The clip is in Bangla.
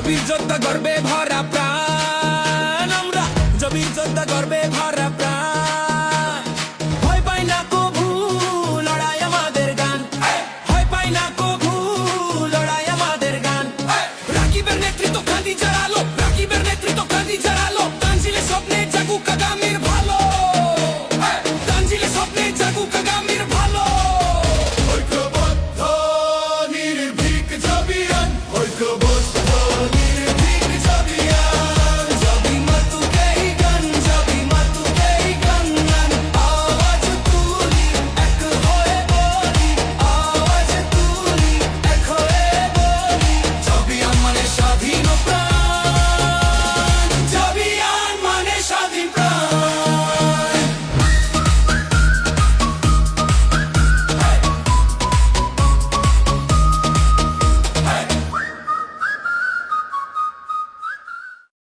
জবির যোদ্ধা গর্বে ভরা প্রাণ, আমরা জবির যোদ্ধা গর্বে ভরা প্রাণ। ভয় পাই না কভু, লড়াই আমাদের গান। ভয় পাই না কভু, লড়াই আমাদের গান। রাকিবের নেতৃত্ব খাঁটি যারা